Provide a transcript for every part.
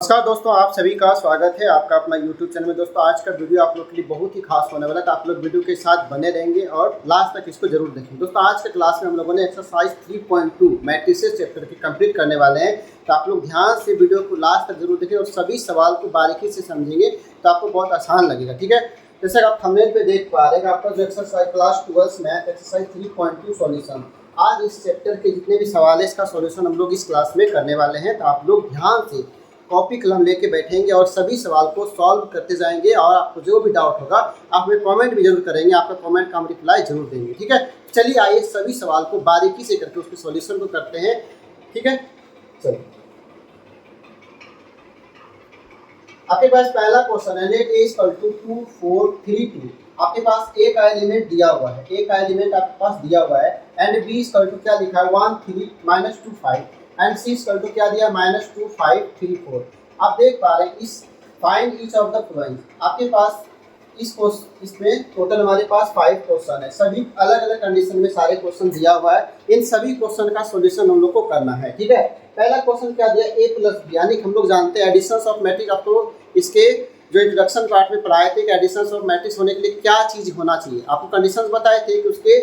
नमस्कार दोस्तों, आप सभी का स्वागत है आपका अपना YouTube चैनल में। दोस्तों आज का वीडियो आप लोग के लिए बहुत ही खास होने वाला है, तो आप लोग वीडियो के साथ बने रहेंगे और लास्ट तक इसको जरूर देखें। दोस्तों आज के क्लास में हम लोगों ने एक्सरसाइज 3.2 मैट्रिसेस चैप्टर की कंप्लीट करने वाले हैं, तो आप लोग ध्यान से वीडियो को लास्ट तक जरूर देखें और सभी सवाल को बारीकी से समझेंगे तो आपको बहुत आसान लगेगा। ठीक है, जैसे आप थंबनेल पे देख पा रहे हैं आपका जो exercise class 12 math exercise 3.2 solution, आज इस चैप्टर के जितने भी सवाल है इसका सॉल्यूशन हम लोग इस क्लास में करने वाले हैं। तो आप लोग ध्यान से कॉपी कलम लेके बैठेंगे और सभी सवाल को सॉल्व करते जाएंगे और आपको जो भी डाउट होगा आप हमें कमेंट भी जरूर करेंगे, आपका कमेंट का हम रिप्लाई जरूर देंगे। ठीक है, चलिए आइए सभी सवाल को बारीकी से करके उसके सॉल्यूशन को करते हैं। ठीक है, चलिए आपके पास पहला क्वेश्चन है, लेट a इक्वल टू 2 4 3 2। आपके पास a का एलिमेंट दिया हुआ है, a का एलिमेंट आपके पास दिया हुआ है एंड b इक्वल टू क्या लिखा है 1 3 -2 5 एंड c इक्वल टू क्या दिया -2 5 3 4। आप देख पा रहे हैं इस find each of the following, आपके पास इसमें टोटल हमारे पास 5 क्वेश्चन है, सभी अलग अलग कंडीशन में सारे क्वेश्चन दिया हुआ है। इन सभी क्वेश्चन का सॉल्यूशन हम लोग को करना है। ठीक है, पहला क्वेश्चन क्या दिया a प्लस बी, यानी हम लोग जानते हैं एडिशंस ऑफ मैट्रिक्स। आपको इसके जो इंट्रोडक्शन पार्ट में पढ़ाए थे कि एडिशंस ऑफ मैट्रिक्स होने के लिए क्या चीज होना चाहिए, आपको कंडीशंस बताए थे कि उसके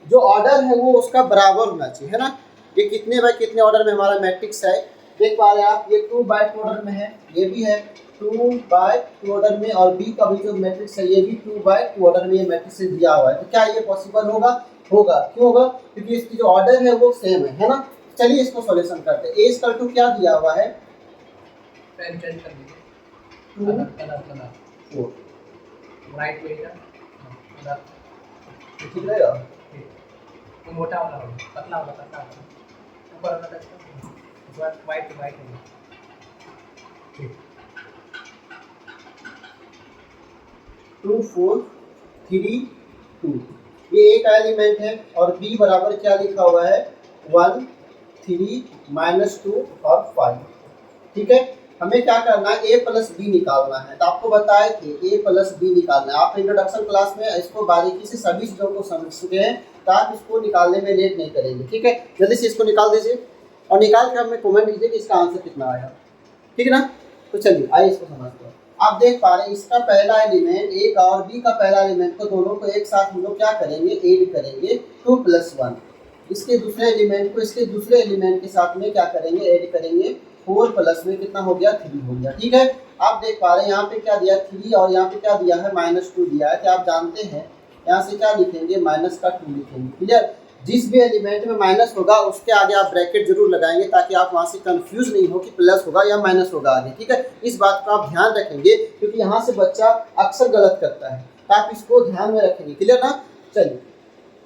जो ऑर्डर है वो उसका बराबर होना चाहिए, है ना। ये कितने बाय कितने ऑर्डर में हमारा मैट्रिक्स है, देख पा रहे हैं आप, ये 2 बाय 2 ऑर्डर में है, ये भी है 2 बाय 2 ऑर्डर में, और बी का भी जो मैट्रिक्स है ये भी 2 बाय 2 ऑर्डर में ये मैट्रिक्स दिया हुआ है। तो क्या ये पॉसिबल होगा? होगा। क्यों होगा? क्योंकि इसकी जो ऑर्डर है वो सेम है ना। चलिए इसको सॉल्यूशन करते हैं। ए इक्वल टू क्या दिया हुआ है, 2 4 राइट रहेगा, ठीक रहेगा। तो मोटा वाला होगा, पतला वाला ऊपर वाला उसके बाद वाइट होगा। ठीक, 2 4 3 2 ये एक एलिमेंट है और b बराबर क्या लिखा हुआ है 1 3 -2 और 5। ठीक है, हमें क्या करना है, a प्लस बी निकालना है। तो आपको बताया कि a प्लस बी निकालना है। आप इंट्रोडक्शन क्लास में इसको बारीकी से सभी चीज़ों को समझ चुके हैं, तो आप इसको निकालने में लेट नहीं करेंगे। ठीक है, जल्दी से इसको निकाल दीजिए और निकाल के हमें कमेंट कीजिए कि इसका आंसर कितना आया। ठीक है ना, तो चलिए आइए इसको समझते हैं। आप देख पा रहे हैं इसका पहला एलिमेंट a का और b का पहला एलिमेंट को दोनों को एक साथ हम लोग क्या करेंगे, ऐड करेंगे 2 + 1। इसके दूसरे एलिमेंट को इसके दूसरे एलिमेंट के साथ में क्या करेंगे, ऐड करेंगे 4 प्लस में कितना हो गया 3 हो गया। ठीक है, आप देख पा रहे हैं यहाँ पे क्या दिया 3 और यहाँ पे क्या दिया है -2 दिया है। तो आप जानते हैं यहाँ से क्या लिखेंगे, माइनस का 2 लिखेंगे। क्लियर, जिस भी एलिमेंट में माइनस होगा उसके आगे आप ब्रैकेट जरूर लगाएंगे ताकि आप वहाँ से कंफ्यूज नहीं हो कि प्लस होगा या माइनस होगा आगे। ठीक है, इस बात का आप ध्यान रखेंगे क्योंकि यहाँ से बच्चा अक्सर गलत करता है, तो आप इसको ध्यान में रखेंगे। क्लियर ना। चलिए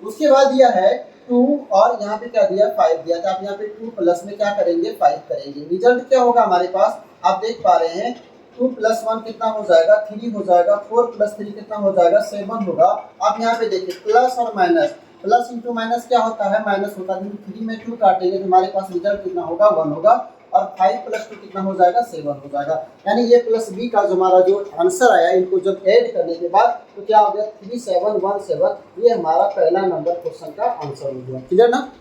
उसके बाद दिया है 2 और यहाँ पे क्या दिया 5 दिया था। आप यहाँ पे 2 प्लस में क्या करेंगे 5 करेंगे। रिजल्ट क्या होगा हमारे पास, आप देख पा रहे हैं 2 + 1 कितना हो जाएगा 3 हो जाएगा, 4 + 3 कितना हो जाएगा 7 होगा। आप यहाँ पे देखिए प्लस और माइनस, प्लस इंटू माइनस क्या होता है, माइनस होता है। 3 में 2 काटेंगे तो हमारे पास रिजल्ट कितना होगा 1 होगा, और 5 + 2 कितना हो जाएगा 7 हो जाएगा। यानी ये प्लस बी का जो हमारा जो आंसर आया, इनको जब ऐड करने के बाद तो क्या हो गया 3 7 1 7, ये हमारा पहला नंबर क्वेश्चन का आंसर हो गया। क्लियर ना,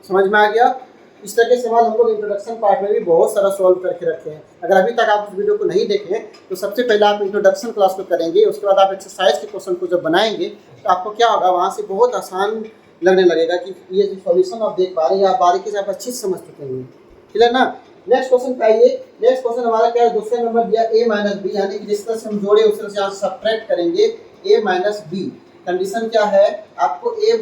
समझ में आ गया। इस तरह के सवाल हम लोग इंट्रोडक्शन पार्ट में भी बहुत सारा सॉल्व करके रखे हैं। अगर अभी तक आप उस वीडियो को नहीं देखे तो सबसे पहले आप इंट्रोडक्शन क्लास को करेंगे, उसके बाद आप एक्सरसाइज के क्वेश्चन को जब बनाएंगे तो आपको क्या होगा, वहाँ से बहुत आसान लगने लगेगा कि ये जो सॉल्यूशन आप देख पा रहे हैं आप बारीकी से आप अच्छी से समझ चुके हैं। क्लियर ना। नेक्स्ट क्वेश्चन का ये नेक्स्ट क्वेश्चन हमारा क्या है, दूसरा नंबर दिया a - b, यानी कि जिस तरह से हम जोड़े उस तरह से यहाँ सब्ट्रैक्ट करेंगे a - b। कंडीशन क्या है, आपको a -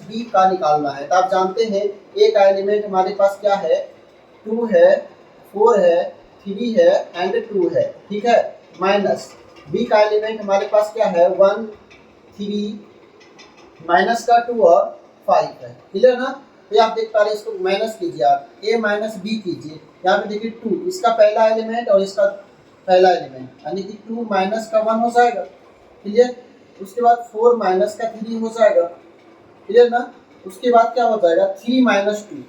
b का निकालना है। तो आप जानते हैं a का एलिमेंट हमारे पास क्या है 2 है 4 है 3 है एंड 2 है। ठीक है, माइनस b का एलिमेंट हमारे पास क्या है 1 3 माइनस का 2 और 5 है। क्लियर ना। तो आप देख पा रहे हैं, इसको माइनस कीजिए, आप a - b कीजिए। यहाँ पे देखिए 2 इसका पहला एलिमेंट और इसका पहला एलिमेंट, यानी कि 2 - का 1 हो जाएगा। क्लियर, उसके बाद 4 - का 3 हो जाएगा। क्लियर ना। उसके बाद क्या हो जाएगा 3 - 2।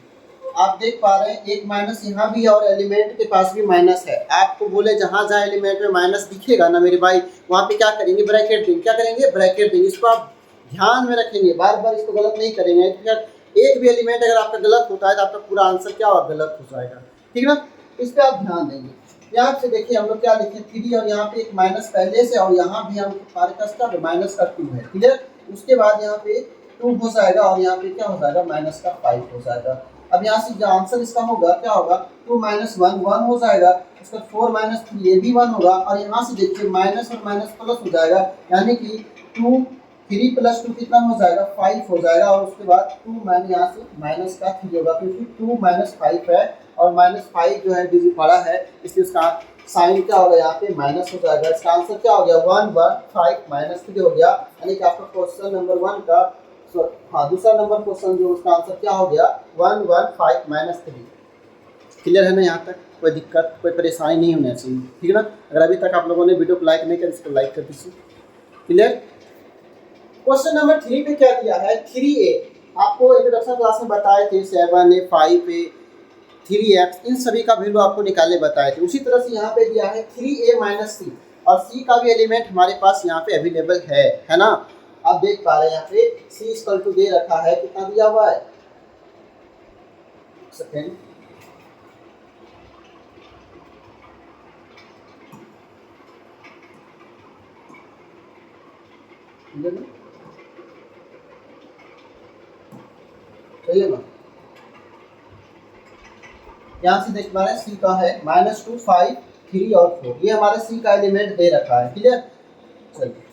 आप देख पा रहे हैं एक माइनस यहाँ भी है और एलिमेंट के पास भी माइनस है। आपको बोले जहाँ जहाँ एलिमेंट में माइनस दिखेगा ना मेरे भाई, वहाँ पे क्या करेंगे, ब्रैकेट देंगे। क्या करेंगे, ब्रैकेट देंगे। इसको आप ध्यान में रखेंगे, बार बार इसको गलत नहीं करेंगे। एक भी एलिमेंट अगर आपका गलत होता है तो आपका पूरा आंसर क्या होगा, गलत हो जाएगा। ठीक है ना, इस पर आप ध्यान देंगे। यहाँ से देखिए हम लोग क्या लिखे 3 और यहाँ पे एक माइनस पहले से और यहाँ भी हम हमारे पास क्या माइनस का 2 है, क्लियर। उसके बाद यहाँ पे 2 हो जाएगा और यहाँ पे क्या हो जाएगा माइनस का 5 हो जाएगा। अब यहाँ से जो आंसर इसका होगा क्या होगा 2 माइनस 1 1 हो जाएगा, उसका 4 माइनस 3 ये भी 1 होगा और यहाँ से देखिए माइनस और माइनस प्लस हो जाएगा, यानी कि 2 3 प्लस 2 कितना हो जाएगा 5 हो जाएगा और उसके बाद 2 मैंने यहाँ से माइनस का 3 होगा क्योंकि 2 माइनस 5 है और माइनस 5 जो है डिजिट बड़ा है इसलिए उसका साइन क्या होगा यहाँ पे माइनस हो जाएगा। इसका आंसर क्या हो गया 1 1 5 माइनस 3 हो गया, यानी कि आपका क्वेश्चन नंबर 1 का हाँ दूसरा नंबर क्वेश्चन जो उसका आंसर क्या हो गया 1 1 5 माइनस 3। क्लियर है ना, यहाँ तक कोई दिक्कत कोई परेशानी नहीं होना चाहिए, ठीक है ना। अगर अभी तक आप लोगों ने वीडियो को लाइक नहीं किया इसको लाइक कर दीजिए, क्लियर। क्वेश्चन नंबर 3 पे क्या दिया है 3a, आपको इंट्रोडक्शन क्लास में बताए थे 7a 5a 3x इन सभी का वैल्यू आपको निकालने बताए थे। उसी तरह से यहाँ पे दिया है 3a माइनस c और c का भी एलिमेंट हमारे पास यहाँ पे अवेलेबल है ना। आप देख पा रहे हैं यहाँ पे c इक्वल टू दे रखा है, कितना दिया हुआ है सेकेंड सही है ना। यहाँ से देख पा रहे हैं सी का है -2 5 3 और 4, ये हमारे सी का एलिमेंट दे रखा है, क्लियर। चलिए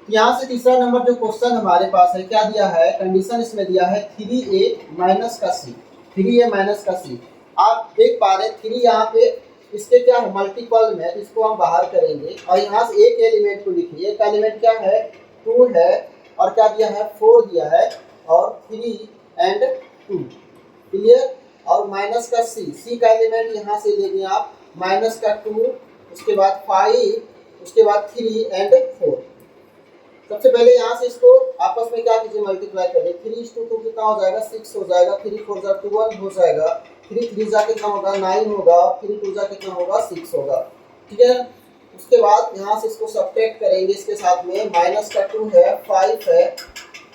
यहाँ से तीसरा नंबर जो क्वेश्चन हमारे पास है क्या दिया है, कंडीशन इसमें दिया है 3a माइनस का c, 3a माइनस का c। आप देख पा रहे हैं 3 यहाँ पे इसके क्या है मल्टीपल में, इसको हम बाहर करेंगे और यहाँ से एक एलिमेंट को लिखिए, एक एलिमेंट क्या है 2 है और क्या दिया है 4 दिया है और 3 एंड 2, क्लियर। और माइनस का c का एलिमेंट यहाँ से लेंगे आप माइनस का 2, उसके बाद 5, उसके बाद 3 एंड 4। सबसे पहले यहाँ से इसको आपस में क्या कीजिए मल्टीप्लाई कर ले, 3 2 कितना हो जाएगा 6 हो जाएगा, 3 4 जा 12 हो जाएगा, 3 3 जा कितना होगा 9 होगा, 3 2 जा कितना होगा 6 होगा, ठीक है। उसके बाद यहाँ से इसको सब्ट्रैक्ट करेंगे, इसके साथ में माइनस का 2 है 5 है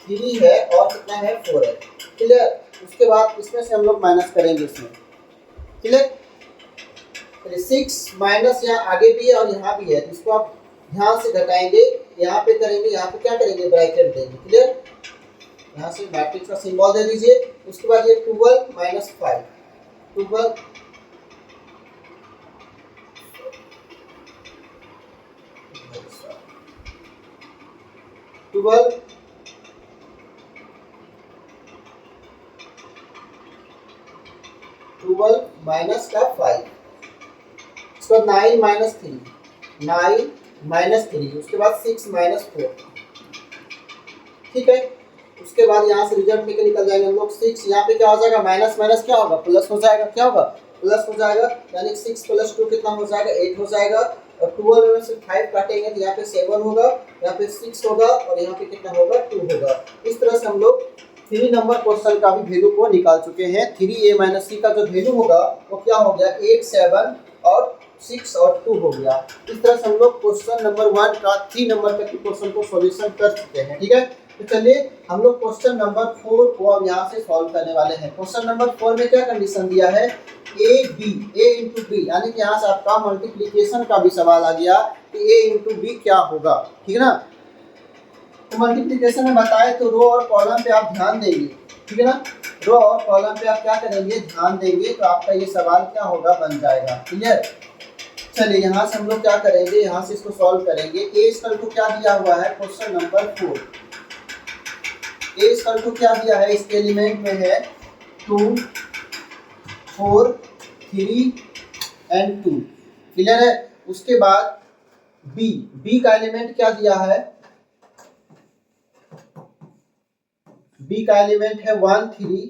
3 है और कितना है 4 है, क्लियर। उसके बाद इसमें से हम लोग माइनस करेंगे इसमें, क्लियर। 6 माइनस यहाँ आगे भी है और यहाँ भी है, इसको आप ध्यान से घटाएंगे, यहाँ पे करेंगे, यहाँ पे क्या करेंगे ब्रैकेट देंगे, क्लियर। यहाँ से मैट्रिक्स का सिंबल दे दीजिए। उसके बाद ये 12 माइनस 5 12 12 12 माइनस का 5, उसके बाद 9 माइनस 3 9 माइनस 3, उसके बाद 6 माइनस 4, ठीक है। उसके बाद यहाँ से रिजल्ट लेके निकल जाएंगे हम लोग 6, यहाँ पे क्या हो जाएगा माइनस माइनस क्या होगा प्लस हो जाएगा, क्या होगा प्लस हो जाएगा, यानी 6 प्लस 2 कितना हो जाएगा 8 हो जाएगा और 12 में से 5 काटेंगे तो यहाँ पे 7 होगा, यहाँ पे 6 होगा और यहाँ पे कितना होगा 2 होगा। इस तरह से हम लोग 3 नंबर क्वेश्चन का भी वैल्यू को निकाल चुके हैं। 3a माइनस c का जो वैल्यू होगा वो क्या हो गया 8 7 और 6 और 2 हो गया। इस तरह से हम लोग क्वेश्चन नंबर 1 का 3 नंबर तक के क्वेश्चन को सॉल्यूशन कर चुके हैं, ठीक है। तो चलिए हम लोग क्वेश्चन नंबर 4 को अब यहाँ से सॉल्व करने वाले हैं। क्वेश्चन नंबर 4 में क्या कंडीशन दिया है a इंटू बी, यानी कि यहाँ से आपका मल्टीप्लीकेशन का भी सवाल आ गया कि a इंटू बी क्या होगा, ठीक है ना। तो मल्टीप्लीकेशन में बताए तो रो और कॉलम पे आप ध्यान देंगे, ठीक है ना। रो और कॉलम पे आप क्या करेंगे ध्यान देंगे तो आपका ये सवाल क्या होगा बन जाएगा, क्लियर। चलिए यहाँ से हम लोग क्या करेंगे, यहाँ से इसको सॉल्व करेंगे। ए इक्वल टू क्या दिया हुआ है question number 4, A equal to क्या दिया है इसके एलिमेंट में है 2 4 3 एंड 2, क्लियर है। उसके बाद बी का एलिमेंट क्या दिया है, बी का एलिमेंट है 1 3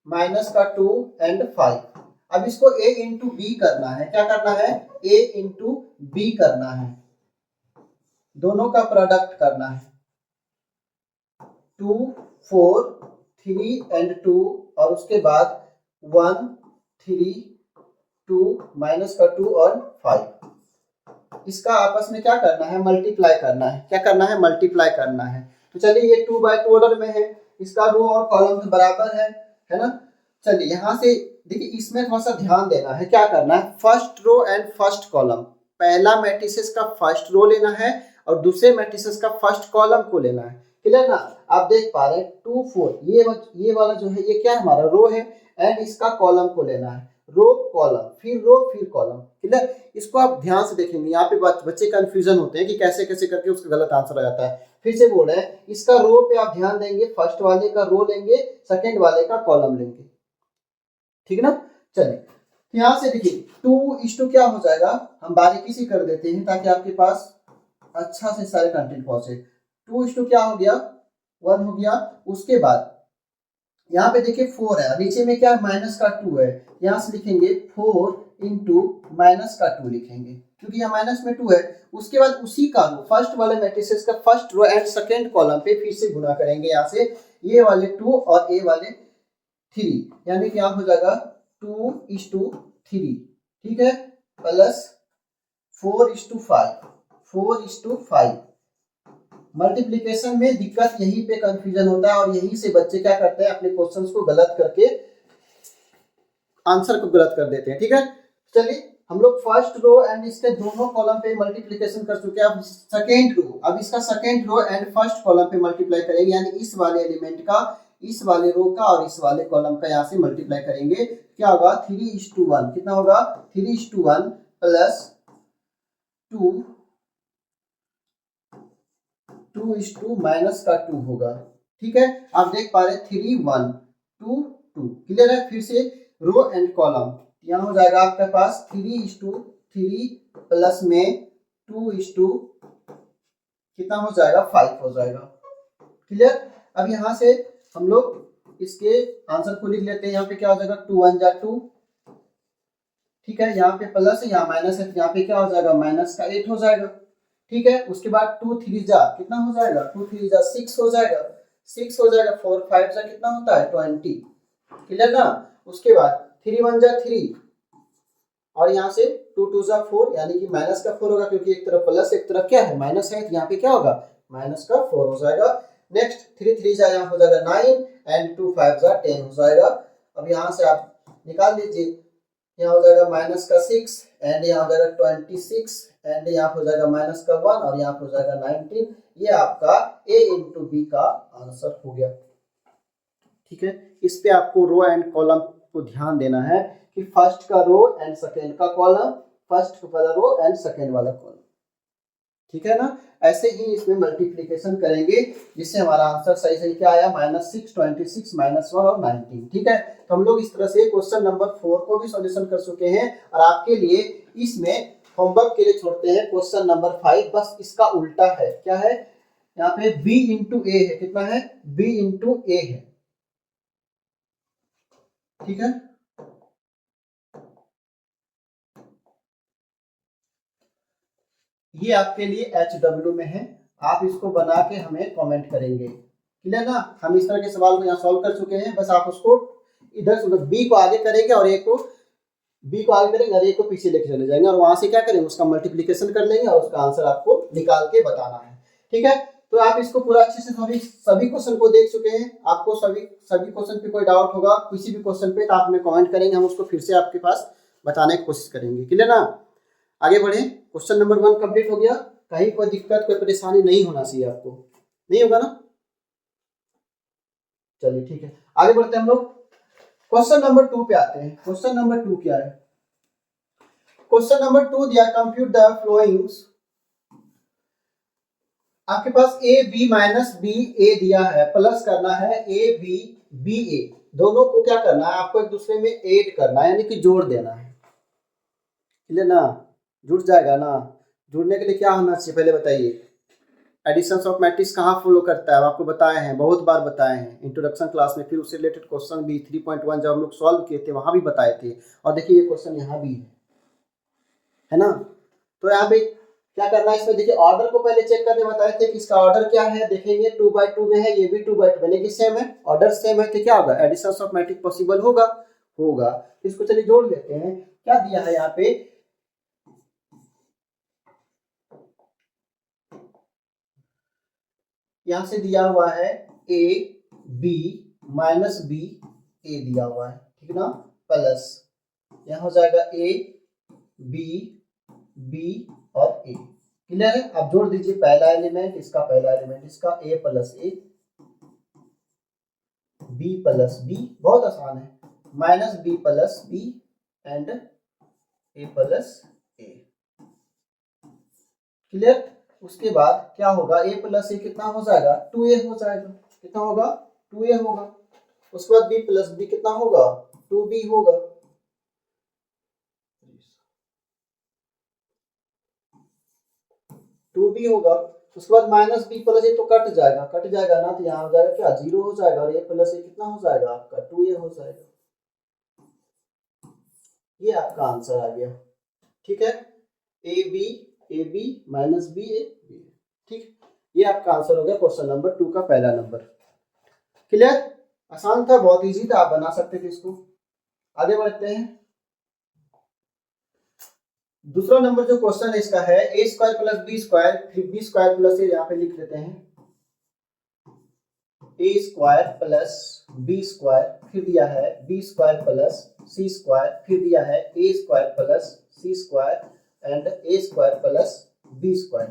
माइनस का 2 एंड 5। अब इसको a इंटू बी करना है, क्या करना है a इंटू बी करना है, दोनों का प्रोडक्ट करना है 2 4 3 एंड 2 और उसके बाद 1 3 2 माइनस का 2 और 5। इसका आपस में क्या करना है मल्टीप्लाई करना है, क्या करना है मल्टीप्लाई करना है। तो चलिए ये 2 बाय 2 ऑर्डर में है, इसका रो और कॉलम तो बराबर है ना। चलिए यहाँ से देखिए इसमें थोड़ा सा ध्यान देना है, क्या करना है, first row and first column, पहला मैट्रिसेस का फर्स्ट रो लेना है और दूसरे मैट्रिसेस का फर्स्ट कॉलम को लेना है। क्लियर ना? आप देख पा रहे हैं 2 4 ये वाला जो है ये क्या है, हमारा रो है एंड इसका कॉलम को लेना है, रो फिर कॉलम। क्लियर? इसको आप ध्यान से देखेंगे, यहाँ पे बच्चे कंफ्यूजन होते हैं कि कैसे कैसे करके उसका गलत आंसर आ जाता है। फिर से बोल रहे हैं, इसका रो पे आप ध्यान देंगे, फर्स्ट वाले का रो लेंगे, सेकेंड वाले का कॉलम लेंगे। ठीक है ना? चलिए यहाँ से देखिए 2:2 क्या हो जाएगा, हम बारीकी से कर देते हैं ताकि आपके पास अच्छा से सारे कंटेंट पहुंचे। 2:2 क्या हो गया, 1 हो गया। उसके बाद यहाँ पे देखिए 4 है, नीचे में क्या है, माइनस का 2 है, यहाँ से लिखेंगे 4 इंटू माइनस का 2 लिखेंगे क्योंकि यहाँ माइनस में 2 है। उसके बाद उसी का फर्स्ट वाले मैट्रिसेस का first row and second column पे फिर से गुना करेंगे, यहाँ से ये वाले 2 और ए वाले 3, यानी कि यहाँ हो जाएगा 2:3, ठीक है, प्लस 4:5। मल्टीप्लिकेशन में दिक्कत यहीं पे कंफ्यूजन होता है और यहीं से बच्चे क्या करते हैं, अपने क्वेश्चंस को गलत करके आंसर को गलत कर देते हैं। ठीक है, चलिए हम लोग फर्स्ट रो एंड इसके दोनों कॉलम पे मल्टीप्लिकेशन कर चुके हैं। अब सेकेंड रो, अब इसका second row and first column पे मल्टीप्लाई करेंगे, यानी इस वाले एलिमेंट का, इस वाले रो का और इस वाले कॉलम का यहाँ से मल्टीप्लाई करेंगे। क्या होगा, 3:1, कितना होगा, 3:1 प्लस 2:2 माइनस का 2 होगा। ठीक है, आप देख पा रहे 3 1 2 2। क्लियर है? फिर से रो एंड कॉलम, यहाँ हो जाएगा आपके पास 3:3 प्लस में 2:, कितना हो जाएगा, 5 हो जाएगा। क्लियर? अब यहाँ से हम लोग इसके आंसर को लिख लेते हैं। यहाँ पे क्या हो जाएगा, 2 1 जा 2, ठीक है, यहाँ पे प्लस है, यहाँ माइनस है, यहाँ पे क्या हो जाएगा, माइनस का 8 हो जाएगा। ठीक है, उसके बाद 2 3 जा कितना हो जाएगा, 2 3 जा 6 हो जाएगा, 6 हो जाएगा, 4 5 जा कितना होता है, 20। क्लियर ना? उसके बाद 3 1 जा 3 और यहाँ से 2 2 जा 4, यानी कि माइनस का 4 होगा क्योंकि एक तरफ प्लस एक तरफ क्या है, माइनस है, तो यहाँ पे क्या होगा, माइनस का 4 हो जाएगा। नेक्स्ट 3 3 जा यहाँ हो जाएगा 9 एंड 2 5 जा 10 हो जाएगा। अब यहाँ से आप निकाल लीजिए, यहाँ हो जाएगा माइनस का 6 एंड यहाँ हो जाएगा 26 एंड यहाँ हो जाएगा माइनस का 1 और यहाँ हो जाएगा 19। ये आपका a इंटू बी का आंसर हो गया। ठीक है, इस पे आपको रो एंड कॉलम को ध्यान देना है कि फर्स्ट का रो एंड सेकेंड का कॉलम, फर्स्ट वाला रो एंड सेकेंड वाला कॉलम। ठीक है ना? ऐसे ही इसमें मल्टीप्लिकेशन करेंगे जिससे हमारा आंसर सही सही क्या आया, -6 26 -1 और 19। ठीक है, तो हम लोग इस तरह से क्वेश्चन नंबर 4 को भी सॉल्यूशन कर चुके हैं और आपके लिए इसमें होमवर्क के लिए छोड़ते हैं क्वेश्चन नंबर 5, बस इसका उल्टा है। क्या है, यहाँ पे b इंटू ए है, कितना है, b इंटू ए है। ठीक है, ये आपके लिए HW में है, आप इसको बना के हमें कमेंट करेंगे। क्लियर ना? हम इस तरह के सवाल को यहाँ सॉल्व कर चुके हैं, बस आप उसको इधर से बी को आगे करेंगे और ए को, बी को आगे करेंगे और ए को पीछे लेके चले जाएंगे और वहां से क्या करेंगे, उसका मल्टीप्लिकेशन कर लेंगे और उसका आंसर आपको निकाल के बताना है। ठीक है, तो आप इसको पूरा अच्छे से सभी क्वेश्चन को देख चुके हैं। आपको सभी क्वेश्चन पे कोई डाउट होगा किसी भी क्वेश्चन पे तो आप हमें कमेंट करेंगे, हम उसको फिर से आपके पास बताने की कोशिश करेंगे। क्लियर ना? आगे बढ़े, क्वेश्चन नंबर 1 कंप्लीट हो गया। कहीं कोई दिक्कत कोई परेशानी नहीं होना चाहिए, आपको नहीं होगा ना? चलिए ठीक है, आगे बढ़ते हैं हम लोग क्वेश्चन नंबर 2 पे आते हैं। क्वेश्चन नंबर 2 क्या है, क्वेश्चन नंबर 2 दिया, कंप्यूट द फ्लोइंग्स। आपके पास A B minus B A दिया है, प्लस करना है ए बी बी ए, दोनों को क्या करना है, आपको एक दूसरे में ऐड करना है, यानी कि जोड़ देना है। क्लियर ना? जुड़ जाएगा ना? जुड़ने के लिए क्या होना चाहिए पहले बताइए, एडिशन ऑफ मैट्रिक्स कहाँ फॉलो करता है, आपको बताए हैं, बहुत बार बताए हैं इंट्रोडक्शन क्लास में, फिर उससे रिलेटेड क्वेश्चन भी 3.1 जब हम लोग सॉल्व किए थे वहां भी बताए थे। और देखिए ये क्वेश्चन यहाँ भी है ना? तो यहाँ पे क्या करना है, इसमें देखिए ऑर्डर को पहले चेक करने बताए थे कि इसका ऑर्डर क्या है, देखेंगे 2/2 में है, ये भी 2/2 में, लेकिन सेम है, ऑर्डर सेम है, तो क्या होगा, एडिशन ऑफ मैट्रिक्स पॉसिबल होगा। इसको चलिए जोड़ लेते हैं। क्या दिया है यहाँ पे, यहां से दिया हुआ है a b minus b a दिया हुआ है, ठीक ना? प्लस, यहाँ हो जाएगा ए बी बी और ए। क्लियर है? आप जोड़ दीजिए पहला एलिमेंट इसका, पहला एलिमेंट इसका, A plus A B plus B, बहुत आसान है, minus B plus B and A plus A. Clear? उसके बाद क्या होगा, ए प्लस ए कितना हो जाएगा, 2a हो जाएगा। कितना होगा, 2a होगा। उसके बाद b प्लस बी कितना होगा, 2b होगा। टू बी होगा। उसके बाद माइनस बी प्लस ए तो कट जाएगा ना, तो यहाँ हो जाएगा क्या, 0 हो जाएगा, और ए प्लस ए कितना हो जाएगा आपका, 2a हो जाएगा। ये आपका आंसर आ गया। ठीक है, A B minus B A B. ठीक, ये आपका आंसर हो गया क्वेश्चन नंबर 2 का पहला नंबर। क्लियर? आसान था, बहुत इजी था, आप बना सकते थे इसको। आगे बढ़ते हैं। दूसरा नंबर जो क्वेश्चन है इसका है A square plus B square, फिर बी स्क्वायर प्लस ए, यहाँ पे लिख लेते हैं A square plus B square, फिर दिया है B square plus C square, फिर दिया है A square plus C square and A square plus B square.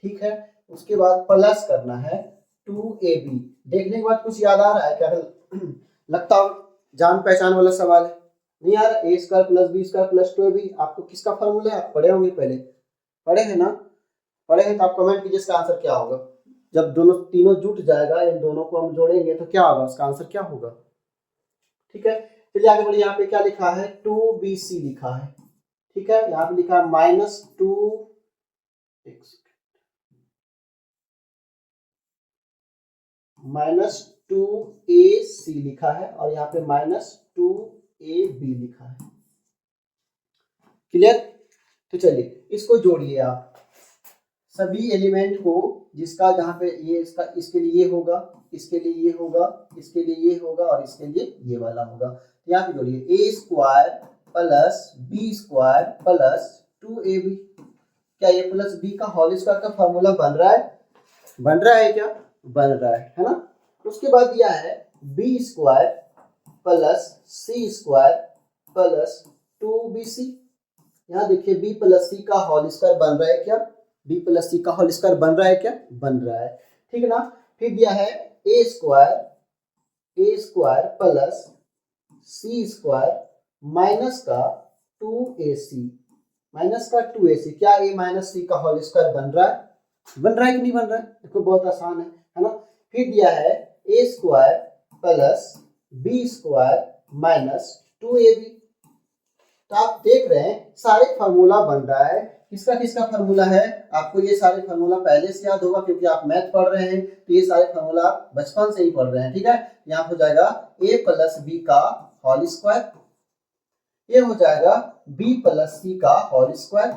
ठीक है, उसके बाद प्लस करना है 2ab। देखने के बाद कुछ याद आ रहा है क्या? लगता हो जान पहचान वाला सवाल है, नहीं यार, A square plus B square plus 2ab आपको किसका फॉर्मूला है, आप पढ़े होंगे, पहले पढ़े हैं ना? पढ़े हैं तो आप कमेंट कीजिए इसका आंसर क्या होगा। जब दोनों तीनों जुट जाएगा, इन दोनों को हम जोड़ेंगे तो क्या होगा, उसका आंसर क्या होगा। ठीक है, चलिए आगे बढ़िए। यहाँ पे क्या लिखा है, 2bc लिखा है। ठीक है, यहाँ पे लिखा है -2ac लिखा है, और यहाँ पे -2ab लिखा है। क्लियर? तो चलिए इसको जोड़िए आप, सभी एलिमेंट को, जिसका जहाँ पे ये इसका, इसके लिए ये होगा, इसके लिए ये होगा, इसके लिए ये होगा, और इसके लिए ये वाला होगा। तो यहाँ पे जोड़िए A square plus B square plus 2ab। क्या ए प्लस बी का होल स्क्वायर का फॉर्मूला बन रहा है? बन रहा है क्या? बन रहा है ना? उसके बाद दिया है B square plus C square plus 2bc। यहाँ देखिए बी प्लस सी का होल स्क्वायर बन रहा है क्या? बी प्लस सी का होल स्क्वायर बन रहा है क्या? बन रहा है। ठीक है ना? फिर दिया है A square plus C square minus का 2ac, क्या ए माइनस सी का होल स्क्वायर बन रहा है? बन रहा है कि नहीं बन रहा है? देखो बहुत आसान है ना? फिर दिया है A square plus B square minus 2ab। तो आप देख रहे हैं सारे फार्मूला बन रहा है। किसका किसका फार्मूला है? आपको ये सारे फार्मूला पहले से याद होगा, क्योंकि आप मैथ पढ़ रहे हैं, तो ये सारे फार्मूला बचपन से ही पढ़ रहे हैं। ठीक है, यहाँ हो जाएगा a प्लस बी का होल स्क्वायर, ये हो जाएगा b प्लस सी का होल स्क्वायर।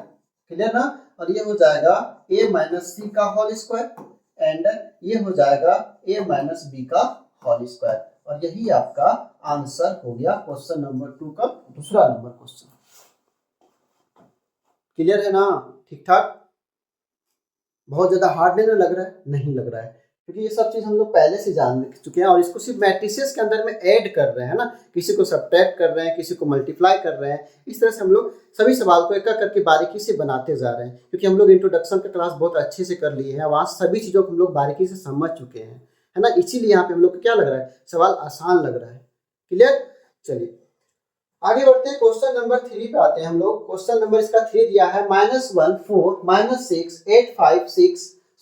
क्लियर ना? और ये हो जाएगा a माइनस सी का होल स्क्वायर एंड ये हो जाएगा a माइनस बी का होल स्क्वायर। और यही आपका आंसर हो गया क्वेश्चन नंबर 2 का दूसरा नंबर क्वेश्चन। क्लियर है ना? ठीक ठाक? बहुत ज्यादा हार्ड नहीं लग रहा है? नहीं लग रहा है, क्योंकि ये सब चीज हम लोग पहले से जान चुके हैं, और इसको सिर्फ मैट्रिसेस के अंदर में ऐड कर रहे हैं ना, किसी को सब्ट्रैक्ट कर रहे हैं, किसी को मल्टीप्लाई कर रहे हैं। इस तरह से हम लोग सभी सवाल को एक एक करके बारीकी से बनाते जा रहे हैं, क्योंकि हम लोग इंट्रोडक्शन का क्लास बहुत अच्छे से कर लिए हैं, वहाँ सभी चीज़ों को हम लोग बारीकी से समझ चुके हैं, है ना? इसीलिए यहाँ पे हम लोग को क्या लग रहा है, सवाल आसान लग रहा है। क्लियर? चलिए आगे बढ़ते हैं, क्वेश्चन नंबर 3 पे आते हैं हम लोग। क्वेश्चन नंबर इसका 3 दिया है -1 4 -6 8 5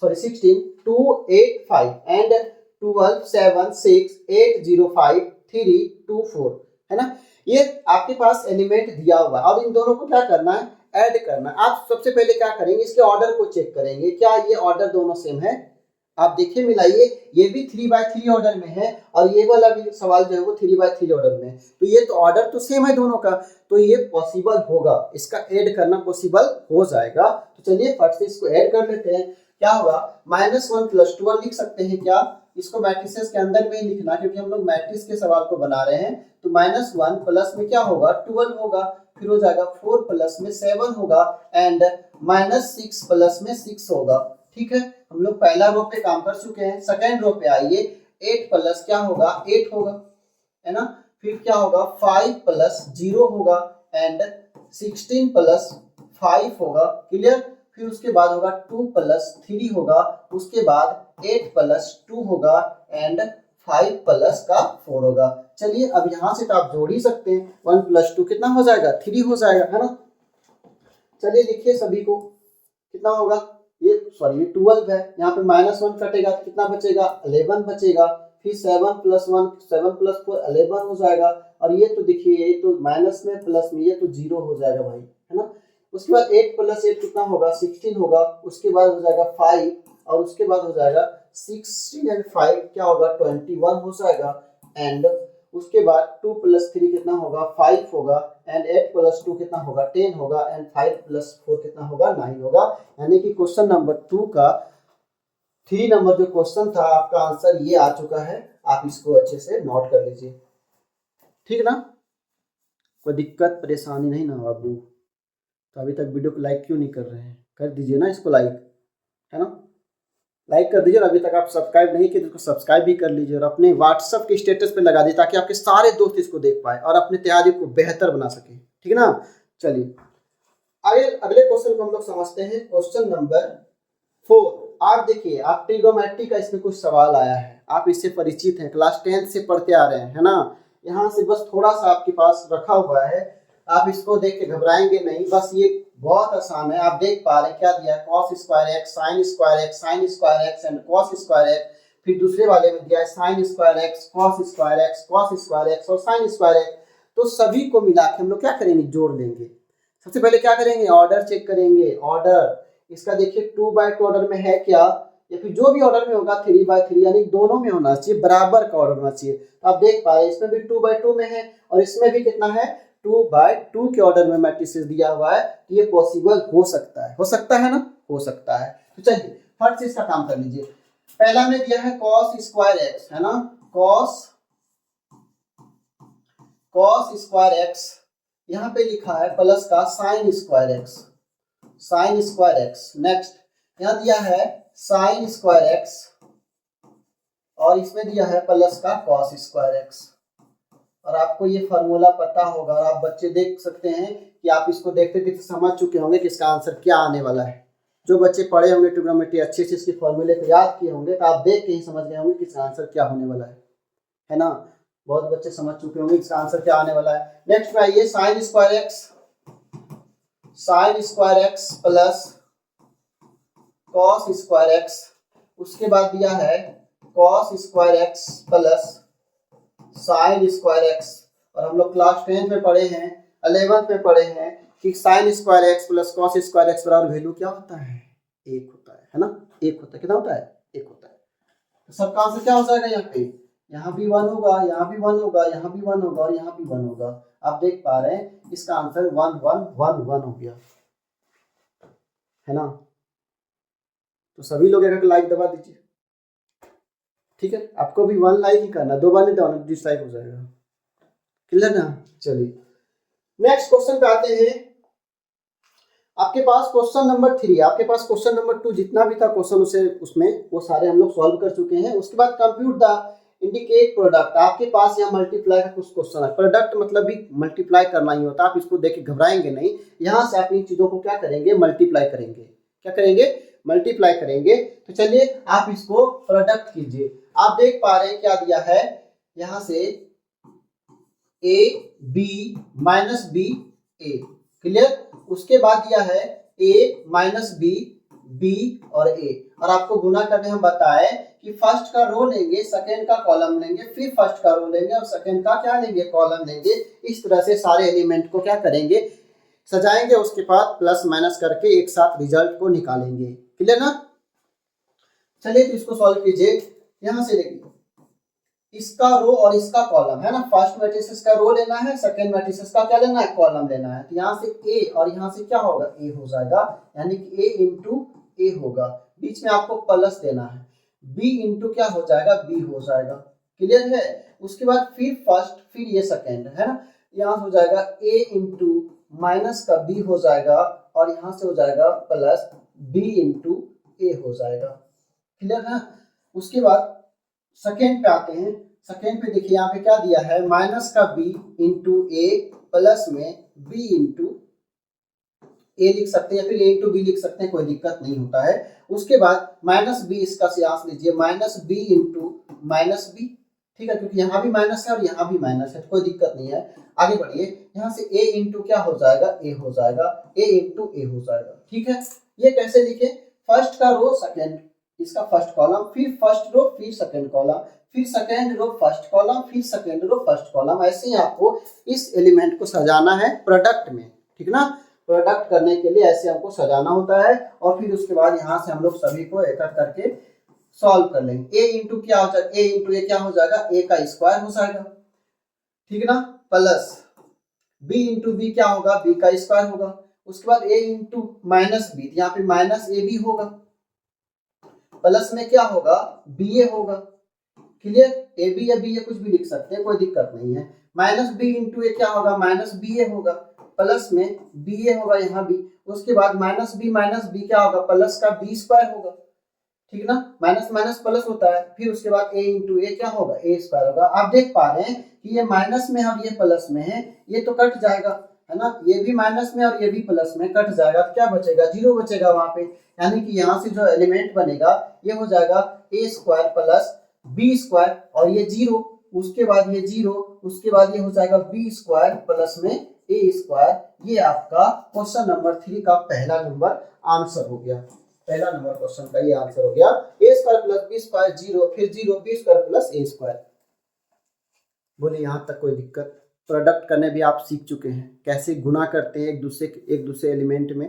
16 2 8 5 एंड 12 7 6 8 0 5 3 2 4, है ना? ये आपके पास एलिमेंट दिया हुआ है, और इन दोनों को क्या करना है, ऐड करना है। आप सबसे पहले क्या करेंगे, इसके ऑर्डर को चेक करेंगे, क्या ये ऑर्डर दोनों सेम है? आप देखिए मिलाइए, ये भी 3/3 ऑर्डर में है, और ये वाला भी सवाल जो है वो 3/3 ऑर्डर में है, तो ये तो ऑर्डर तो सेम है दोनों का, तो ये पॉसिबल होगा, इसका ऐड करना पॉसिबल हो जाएगा। तो चलिए फट से इसको ऐड कर लेते हैं। क्या होगा, -1 + 12 लिख सकते हैं क्या? इसको मैट्रिसेस के अंदर में ही लिखना, क्योंकि हम लोग मैट्रिक्स के सवाल को बना रहे हैं। तो -1 प्लस में क्या होगा, 12 होगा, फिर हो जाएगा 4 प्लस में 7 होगा एंड -6 प्लस में 6 होगा। ठीक है, हम लोग पहला रो पे काम कर चुके हैं। सेकेंड रो पे आइए, 8 प्लस क्या होगा, 8 होगा, है ना? फिर क्या होगा 5 प्लस 0 होगा एंड 16 प्लस 5 होगा, क्लियर। फिर उसके बाद होगा 2 प्लस 3 होगा, उसके बाद 8 प्लस 2 होगा एंड 5 प्लस का 4 होगा। चलिए अब यहाँ से तो आप जोड़ ही सकते हैं, 1 प्लस 2 कितना हो जाएगा 3 हो जाएगा, है ना। चलिए लिखिए सभी को, कितना होगा ये, सॉरी ये 12 है, यहाँ पे -1 कटेगा तो कितना बचेगा 11 बचेगा। फिर 7 प्लस 1 7 प्लस 4 11 हो जाएगा, और ये तो देखिए ये तो माइनस में प्लस में ये तो 0 हो जाएगा भाई, है ना। उसके बाद 8 प्लस 8 कितना होगा 16 होगा, उसके बाद हो जाएगा 5 और उसके बाद हो जाएगा 16 एंड 5 क्या होगा 21 हो जाएगा, एंड उसके बाद 2 प्लस 3 कितना होगा 5 होगा, एंड 8 प्लस 2 कितना होगा 10 होगा, एंड 5 प्लस 4 कितना होगा 9 होगा। यानी कि क्वेश्चन नंबर 2 का 3 नंबर जो क्वेश्चन था आपका आंसर ये आ चुका है, आप इसको अच्छे से नोट कर लीजिए, ठीक ना। कोई दिक्कत परेशानी नहीं ना बाबू। तो अभी तक वीडियो को लाइक क्यों नहीं कर रहे हैं, कर दीजिए ना इसको लाइक, है ना, लाइक कर दीजिए। और अभी तक आप सब्सक्राइब नहीं किए तो सब्सक्राइब भी कर लीजिए, और अपने व्हाट्सएप के स्टेटस पे लगा दीजिए ताकि आपके सारे दोस्त इसको देख पाए और अपने तैयारी को बेहतर बना सके, ठीक ना। चलिए आगे अगले क्वेश्चन को हम लोग समझते हैं, क्वेश्चन नंबर 4। आप देखिए, आप ट्रिग्नोमेट्री का इसमें कुछ सवाल आया है, आप इससे परिचित हैं, क्लास 10 से पढ़ते आ रहे हैं, है ना। यहाँ से बस थोड़ा सा आपके पास रखा हुआ है, आप इसको देख के घबराएंगे नहीं, बस ये बहुत आसान है। आप देख पा रहे हैं क्या दिया है, cos square x sine square x sine square x and cos square x. फिर दूसरे वाले में दिया है sine square x cos square x cos square x और साइन स्क्वायर एक्स। तो सभी को मिला के हम लोग क्या करेंगे, जोड़ लेंगे। सबसे पहले क्या करेंगे, ऑर्डर चेक करेंगे। ऑर्डर इसका देखिए 2/2 ऑर्डर में है क्या, या फिर जो भी ऑर्डर में होगा 3/3, यानी दोनों में होना चाहिए, बराबर का ऑर्डर होना चाहिए। तो आप देख पा रहे हैं इसमें भी 2/2 में है और इसमें भी कितना है 2/2 के ऑर्डर में मैट्रिसेस दिया हुआ है। तो ये पॉसिबल हो सकता है, हो सकता है ना, हो सकता है। तो चलिए फट से इसका काम कर लीजिए। पहला में दिया है cos स्क्वायर एक्स, है ना, cos स्क्वायर एक्स, यहाँ पे लिखा है प्लस का sine square x, sine square x. Next यहाँ दिया है साइन स्क्वायर एक्स और इसमें दिया है प्लस का cos स्क्वायर एक्स। और आपको ये फार्मूला पता होगा, और आप बच्चे देख सकते हैं कि आप इसको देखते देखते समझ चुके होंगे कि इसका आंसर क्या आने वाला है। जो बच्चे पढ़े होंगे ट्रिग्नोमेट्री अच्छे से इसके फॉर्मूले को याद किए होंगे तो आप देख के ही समझ गए होंगे कि इसका आंसर क्या होने वाला है ना। बहुत बच्चे समझ चुके होंगे इसका आंसर क्या आने वाला है। नेक्स्ट में आइए, sine square x plus cos square x. उसके बाद दिया है cos square x plus sine square x. और हम लोग क्लास 10 में पढ़े हैं, 11th में पढ़े हैं कि sine square x plus cos square x बराबर वैल्यू क्या होता है, 1 होता है ना, 1 होता है। कितना होता है, 1 होता है। तो सबका आंसर क्या हो जाएगा, यहाँ पे यहाँ भी 1 होगा, यहाँ भी 1 होगा, यहाँ भी 1 होगा और यहाँ भी 1 होगा। आप देख पा रहे हैं इसका आंसर 1 1 1 1 हो गया, है ना। तो सभी लोग एक लाइक दबा दीजिए, ठीक है। आपको भी 1 लाइक ही करना, 2 बार नहीं दबाना, डिसलाइक हो जाएगा, क्लियर ना। चलिए नेक्स्ट क्वेश्चन पे आते हैं। आपके पास क्वेश्चन नंबर 3, आपके पास क्वेश्चन नंबर 2 जितना भी था क्वेश्चन उसे उसमें वो सारे हम लोग सॉल्व कर चुके हैं। उसके बाद कंप्यूट द इंडिकेट प्रोडक्ट, आपके पास यहाँ मल्टीप्लाई का कुछ क्वेश्चन है। प्रोडक्ट मतलब भी मल्टीप्लाई करना ही होता है, आप इसको देख के घबराएंगे नहीं। यहाँ से आप इन चीजों को क्या करेंगे, मल्टीप्लाई करेंगे। क्या करेंगे, मल्टीप्लाई करेंगे। तो चलिए आप इसको प्रोडक्ट कीजिए। आप देख पा रहे हैं क्या दिया है, यहाँ से A B minus B A, clear. उसके बाद दिया है ए माइनस बी बी और ए। और आपको गुना करने हम बताए कि फर्स्ट का रो लेंगे, सेकंड का कॉलम लेंगे, फिर फर्स्ट का रो लेंगे और सेकंड का क्या लेंगे, कॉलम लेंगे। इस तरह से सारे एलिमेंट को क्या करेंगे, सजाएंगे। उसके बाद प्लस माइनस करके एक साथ रिजल्ट को निकालेंगे, क्लियर ना। चलिए तो इसको सॉल्व कीजिए। यहां से देखिए इसका रो और इसका कॉलम है ना, फर्स्ट मैट्रिसेस का रो लेना है, सेकंड मैट्रिसेस का क्या लेना है, कॉलम लेना है। तो यहाँ से ए और यहाँ से क्या होगा, ए हो जाएगा, यानी कि ए इंटू ए होगा। बीच में आपको प्लस देना है, बी इंटू क्या हो जाएगा, बी हो जाएगा, क्लियर है। उसके बाद फिर फर्स्ट फिर ये सेकंड है ना, यहाँ हो जाएगा ए इंटू माइनस का बी हो जाएगा और यहाँ से हो जाएगा प्लस बी इंटू ए हो जाएगा, क्लियर है। उसके बाद सेकेंड पे आते हैं। सेकेंड पे देखिए यहाँ पे क्या दिया है, माइनस का b इंटू ए प्लस में b इंटू ए लिख सकते हैं या फिर ए इंटू बी लिख सकते हैं, कोई दिक्कत नहीं होता है। उसके बाद माइनस बी, इसका सियांस लीजिए minus B into minus B, ठीक है, क्योंकि यहाँ भी माइनस है और यहाँ भी माइनस है, कोई दिक्कत नहीं है। आगे बढ़िए, यहाँ से a इंटू क्या हो जाएगा, a हो जाएगा, a इंटू ए हो जाएगा, ठीक है। ये कैसे लिखे, फर्स्ट का रो सेकेंड, इसका फर्स्ट कॉलम, फिर फर्स्ट रो, फिर सेकेंड कॉलम, फिर सेकेंड रो फर्स्ट कॉलम, फिर सेकेंड रो फर्स्ट कॉलम। ऐसे ही आपको इस एलिमेंट को सजाना है प्रोडक्ट में, ठीक ना। प्रोडक्ट करने के लिए ऐसे हमको सजाना होता है और फिर उसके बाद यहाँ से हम लोग सभी को एक एक करके सॉल्व कर लेंगे। a इंटू क्या हो जाएगा, a इंटू ए क्या हो जाएगा, a का स्क्वायर हो जाएगा, ठीक ना, प्लस b इंटू बी क्या होगा, b का स्क्वायर होगा। उसके बाद a इंटू माइनस बी, यहाँ पे माइनस ए बी होगा, प्लस में क्या होगा, बी ए होगा, क्लियर। ए बी या बी ए कुछ भी लिख सकते हैं, कोई दिक्कत नहीं है। माइनस बी इंटू ए क्या होगा, माइनस बी ए होगा, प्लस में बी ए होगा यहाँ भी। उसके बाद माइनस बी क्या होगा, प्लस का बी स्क्वायर होगा, ठीक ना, माइनस माइनस प्लस होता है। फिर उसके बाद a इंटू ए क्या होगा, ए स्क्वायर होगा। आप देख पा रहे हैं कि ये माइनस में और ये प्लस में है, ये तो कट जाएगा, है ना, ये भी माइनस में और ये भी प्लस में कट जाएगा, तो क्या बचेगा, जीरो बचेगा वहां पे। यानी कि यहाँ से जो एलिमेंट बनेगा ये हो जाएगा ए स्क्वायर प्लस बी स्क्वायर, और ये जीरो, उसके बाद ये जीरो, उसके बाद ये हो जाएगा बी स्क्वायर प्लस में ए स्क्वायर। ये आपका क्वेश्चन नंबर 3 का पहला नंबर आंसर हो गया। पहला नंबर क्वेश्चन का ये आंसर हो गया, A square plus B square zero, फिर zero B square plus A square. बोलिए यहाँ तक कोई दिक्कत। प्रोडक्ट करने भी आप सीख चुके हैं, कैसे गुना करते हैं एक दूसरे एलिमेंट में,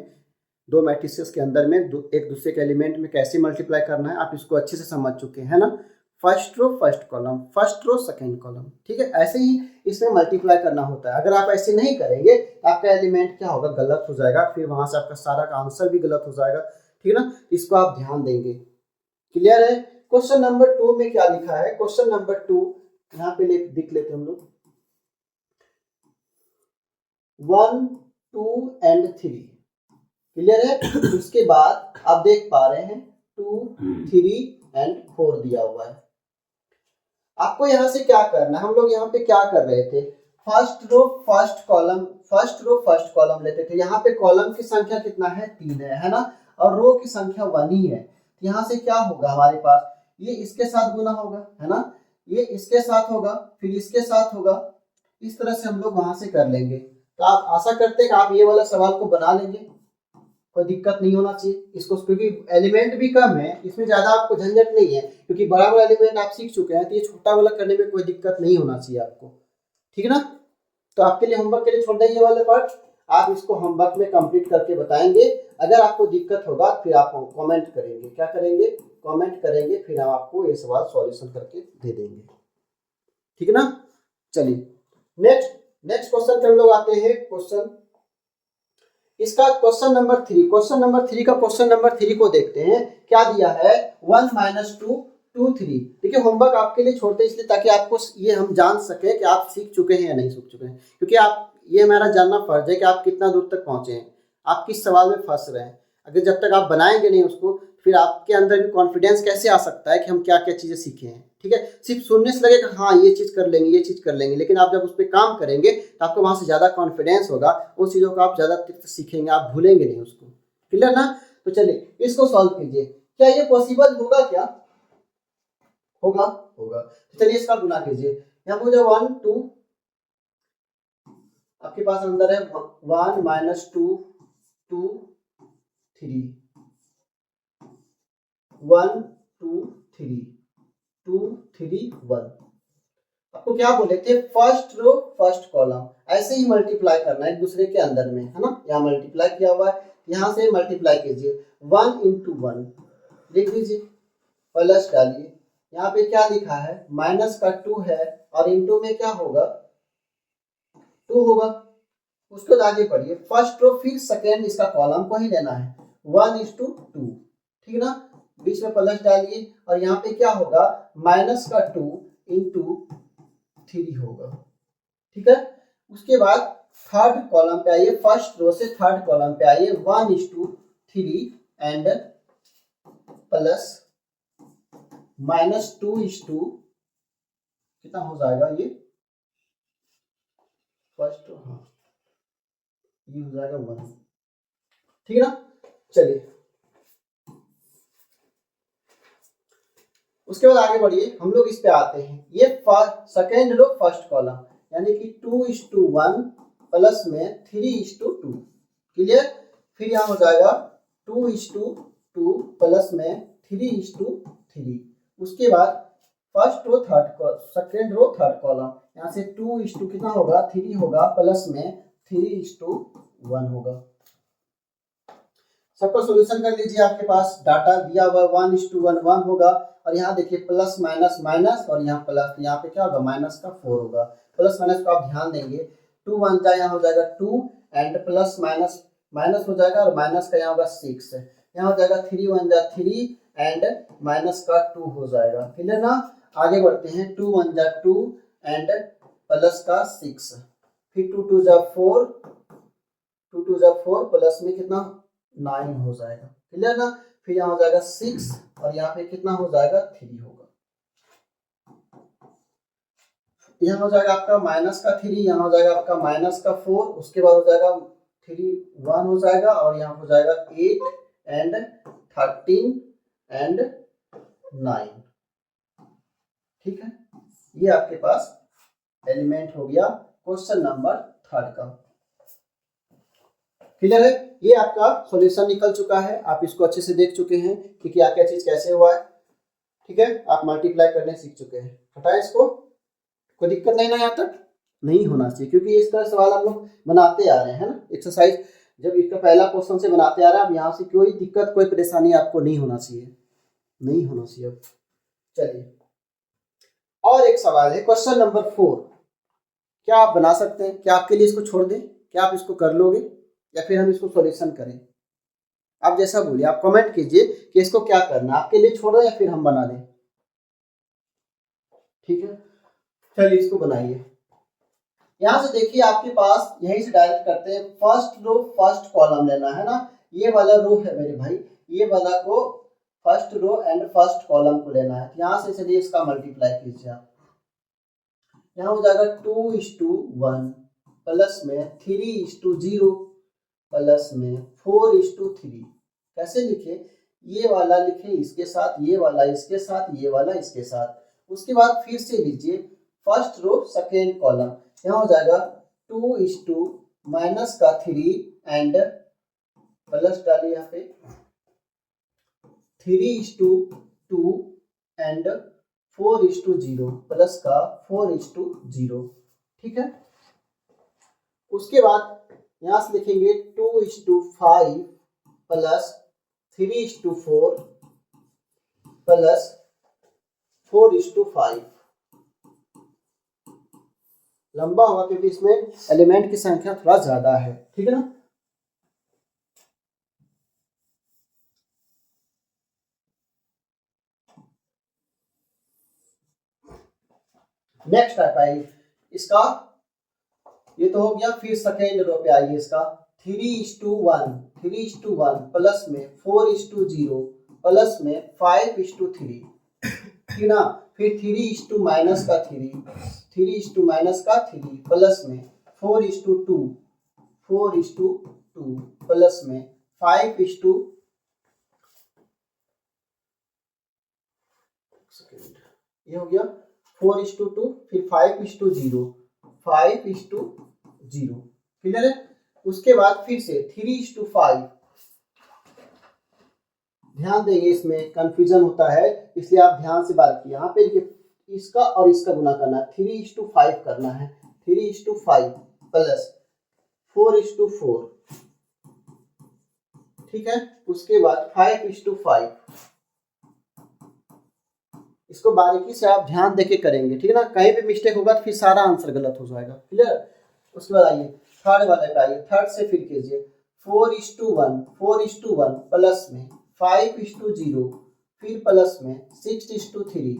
दो मैट्रिसेस के अंदर में एक दूसरे के एलिमेंट में कैसे मल्टीप्लाई करना है, आप इसको अच्छे से समझ चुके हैं ना। First row first column, first row second column, ठीक है। ऐसे ही इसमें मल्टीप्लाई करना होता है। अगर आप ऐसे नहीं करेंगे तो आपका एलिमेंट क्या होगा, गलत हो जाएगा, फिर वहां से आपका सारा का आंसर भी गलत हो जाएगा, ठीक है ना। इसको आप ध्यान देंगे, क्लियर है। क्वेश्चन नंबर 2 में क्या लिखा है, क्वेश्चन नंबर 2 यहाँ पे लिख लेते हम लोग, 1 2 एंड 3, क्लियर है। उसके बाद आप देख पा रहे हैं 2 3 एंड 4 दिया हुआ है। आपको यहाँ से क्या करना है, हम लोग यहाँ पे क्या कर रहे थे, फर्स्ट रो फर्स्ट कॉलम लेते थे। यहाँ पे कॉलम की संख्या कितना है, 3 है ना, और रो की संख्या 1 ही है। यहाँ से क्या होगा हमारे पास, ये इसके साथ गुना होगा, है ना, ये इसके साथ होगा, फिर इसके साथ होगा, इस तरह से हम लोग वहां से कर लेंगे। तो आप आशा करते हैं कि आप ये वाला सवाल को बना लेंगे, कोई दिक्कत नहीं होना चाहिए इसको, क्योंकि एलिमेंट भी कम है, इसमें ज्यादा आपको झंझट नहीं है, क्योंकि बड़ा वाला एलिमेंट आप सीख चुके हैं, तो ये छोटा वाला करने में कोई दिक्कत नहीं होना चाहिए आपको, ठीक है ना। तो आपके लिए होमवर्क के लिए छोड़ देंगे ये वाले पार्ट, आप इसको होमवर्क में कंप्लीट करके बताएंगे। अगर आपको दिक्कत होगा फिर आप कमेंट करेंगे, क्या करेंगे, कमेंट करेंगे, फिर हम आपको ये सवाल सॉल्यूशन करके दे देंगे, ठीक है ना। चलिए नेक्स्ट क्वेश्चन पे हम लोग आते हैं। क्वेश्चन इसका क्वेश्चन नंबर 3 का क्वेश्चन नंबर 3 को देखते हैं, क्या दिया है, 1 - 2 2 3। देखिए होमवर्क आपके लिए छोड़ते हैं इसलिए ताकि आपको ये हम जान सके कि आप सीख चुके हैं या नहीं सीख चुके हैं, क्योंकि आप ये हमारा जानना फर्ज है कि आप कितना दूर तक पहुंचे हैं, आप किस सवाल में फंस रहे हैं। अगर जब तक आप बनाएंगे नहीं उसको, फिर आपके अंदर भी कॉन्फिडेंस कैसे आ सकता है कि हम क्या क्या चीज़ें सीखे हैं, ठीक है। सिर्फ सुनने से लगेगा हाँ ये चीज़ कर लेंगे, ये चीज़ कर लेंगे, लेकिन आप जब उस पर काम करेंगे तो आपको वहाँ से ज़्यादा कॉन्फिडेंस होगा, उस चीज़ों को आप ज़्यादा सीखेंगे, आप भूलेंगे नहीं उसको, क्लियर ना। तो चलिए इसको सॉल्व कीजिए, क्या ये पॉसिबल होगा, क्या होगा, तो चलिए इसका गुना कीजिए। यहाँ पर जो 1 2 आपके पास अंदर है 1 - 2 2 3 1 2 3 2 3 1। आपको क्या बोले थे, फर्स्ट रो फर्स्ट कॉलम, ऐसे ही मल्टीप्लाई करना है एक दूसरे के अंदर में, है ना। यहाँ मल्टीप्लाई किया हुआ है, यहाँ से मल्टीप्लाई कीजिए, 1 × 1 लिख दीजिए, प्लस डालिए। यहाँ पे क्या लिखा है, माइनस का 2 है और इंटू में क्या होगा, 2 होगा। उसके बाद आगे बढ़िए, फर्स्ट रो फिर सेकेंड, इसका कॉलम को ही लेना है, 1:2, ठीक ना, बीच में प्लस डालिए और यहाँ पे क्या होगा, माइनस का 2 × 3 होगा, ठीक है। उसके बाद थर्ड कॉलम पे आइए, फर्स्ट रो से थर्ड कॉलम पे आइए, 1:3 एंड प्लस -2:, कितना हो जाएगा ये फर्स्ट, हाँ ये हो जाएगा 1, ठीक है ना। चलिए उसके बाद आगे बढ़िए, हम लोग इस पे आते हैं। ये सेकेंड रो फर्स्ट कॉलम, यानी कि 2:1 प्लस में 3:2, क्लियर। फिर यहाँ हो जाएगा 2:2 प्लस में 3:3। उसके बाद first row second row third column, यहाँ से 2 कितना होगा 3 होगा प्लस में 3:1 होगा। सबका सॉल्यूशन कर लीजिए, आपके पास डाटा दिया हुआ 1:1 होगा, और यहाँ देखिए प्लस माइनस माइनस और यहाँ प्लस, यहाँ पे क्या होगा माइनस का 4 होगा। प्लस माइनस को आप ध्यान देंगे, 2 1 जा यहाँ हो जाएगा 2 एंड प्लस माइनस माइनस हो जाएगा, और माइनस का यहाँ होगा 6, यहाँ हो जाएगा 3 1 जा 3 एंड माइनस का 2 हो जाएगा, क्लियर ना। आगे बढ़ते हैं, 2 1 जा 2 एंड प्लस का 6, फिर 2 2 जा 4, 2 2 जा 4 प्लस में कितना 9 हो जाएगा, क्लियर ना। फिर यहाँ हो जाएगा 6 और यहाँ पे कितना हो जाएगा 3 होगा। यहाँ हो जाएगा आपका माइनस का 3, यहाँ हो जाएगा आपका माइनस का 4, उसके बाद हो जाएगा 3 1 हो जाएगा, और यहाँ हो जाएगा 8 एंड 13 एंड 9, ठीक है। ये आपके पास एलिमेंट हो गया क्वेश्चन नंबर 3 का, क्लियर है। ये आपका सॉल्यूशन निकल चुका है, आप इसको अच्छे से देख चुके हैं कि क्या क्या चीज कैसे हुआ है, ठीक है। आप मल्टीप्लाई करने सीख चुके हैं। हटाए इसको, कोई दिक्कत नहीं ना, यहाँ तक नहीं होना चाहिए, क्योंकि इस तरह सवाल हम लोग बनाते आ रहे हैं ना, एक्सरसाइज जब इसका पहला क्वेश्चन से बनाते आ रहे हैं, अब यहाँ से कोई दिक्कत कोई परेशानी आपको नहीं होना चाहिए, नहीं होना चाहिए। अब चलिए और एक सवाल है क्वेश्चन नंबर 4, क्या आप बना सकते हैं? क्या आपके लिए इसको छोड़ दें? क्या आप इसको कर लोगे या फिर हम इसको सॉल्यूशन करें? आप जैसा बोलिए, आप कमेंट कीजिए कि इसको क्या करना है, आपके लिए छोड़ दें या फिर हम बना दें, ठीक है। चलिए इसको बनाइए। यहां से देखिए आपके पास यहीं से डायरेक्ट करते हैं, फर्स्ट रो फर्स्ट कॉलम लेना है ना, ये वाला रो है मेरे भाई, ये वाला को first row and first column को लेना है। यहां से चलिए इसका मल्टीप्लाई कीजिए आप, यहाँ हो जाएगा 2:1 प्लस में 3:0 प्लस में 4:3। कैसे लिखे? ये वाला लिखे इसके साथ, ये वाला इसके साथ, ये वाला इसके साथ। उसके बाद फिर से लीजिए फर्स्ट रो सेकेंड कॉलम, यहाँ हो जाएगा 2:- माइनस का 3 एंड प्लस डालिए यहाँ पे 3:2 एंड 4:0 प्लस का 4:0, ठीक है। उसके बाद यहां से लिखेंगे 2:5 प्लस 3:4 प्लस 4:5। लंबा होगा क्योंकि इसमें एलिमेंट की संख्या थोड़ा ज्यादा है, ठीक है ना। नेक्स्ट टाइप आइए इसका, ये तो हो गया। फिर सेकेंड रो पे आइए इसका 3:1 प्लस में 4:0 प्लस में 5:3, ठीक ना। फिर 3 माइनस का 3 प्लस में 4:2 प्लस में 5:, ये हो गया 4:2, फिर 5:0, 5:0, क्लियर है। उसके बाद फिर से 3:5, ध्यान देंगे इसमें कंफ्यूजन होता है, इसलिए आप ध्यान से बात कीजिए। यहाँ पे इसका और इसका गुना करना है, 3:5 करना है, 3:5 प्लस 4:4, ठीक है। उसके बाद 5:5, इसको बारीकी से आप ध्यान देके करेंगे, ठीक है ना। कहीं भी मिस्टेक होगा तो फिर सारा आंसर गलत हो जाएगा, क्लियर। उसके बाद आइए थर्ड वाले पे आइए, थर्ड से फिर कीजिए 4:1 प्लस में 5:0 फिर प्लस में 6:3,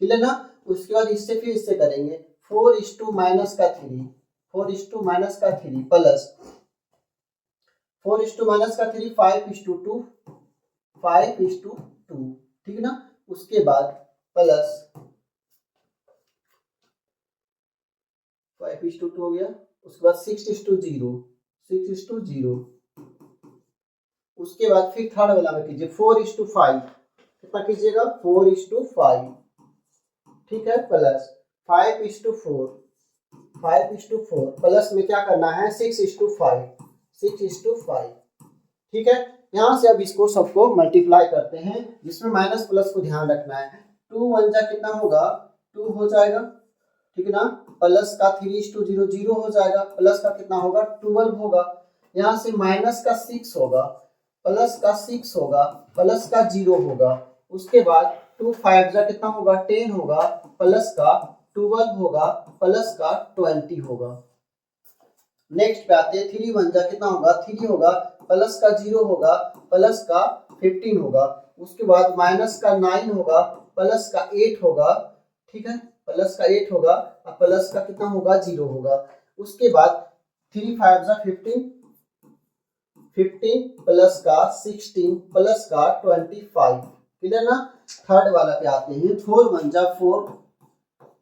क्लियर ना। उसके बाद इससे फिर इससे करेंगे 4:- माइनस का 3 प्लस 4:- माइनस का 3 5:2, ठीक है ना। उसके बाद प्लस 5:2 हो गया। उसके बाद 6:0, 6:0। उसके बाद फिर थर्ड वाला में कीजिए 4:5। कितना कीजिएगा 4:5, ठीक है, प्लस 5:4, 5:4 प्लस में क्या करना है 6:5, 6:5, ठीक है। यहाँ से अब इसको सबको मल्टीप्लाई करते हैं, जिसमें माइनस प्लस को ध्यान रखना है। 2 1 जा कितना होगा 2 हो जाएगा, ठीक है ना, प्लस का 3:0 0 हो जाएगा, प्लस का कितना होगा 12 होगा। यहाँ से माइनस का 6 होगा, प्लस का 6 होगा, प्लस का 0 होगा। उसके बाद 2 5 जा कितना होगा 10 होगा, प्लस का 12 होगा, प्लस का 20 होगा। नेक्स्ट पे आते हैं 3 1 जा कितना होगा 3 होगा, प्लस का 0 होगा, प्लस का 15 होगा। उसके बाद माइनस का 9 होगा, प्लस का 8 होगा, ठीक है, प्लस का 8 होगा और प्लस का कितना होगा 0 होगा। उसके बाद 3 5 जा 15, 15 प्लस का 16 प्लस का 25, क्लियर ना। थर्ड वाला पे आते हैं 4 1 जा 4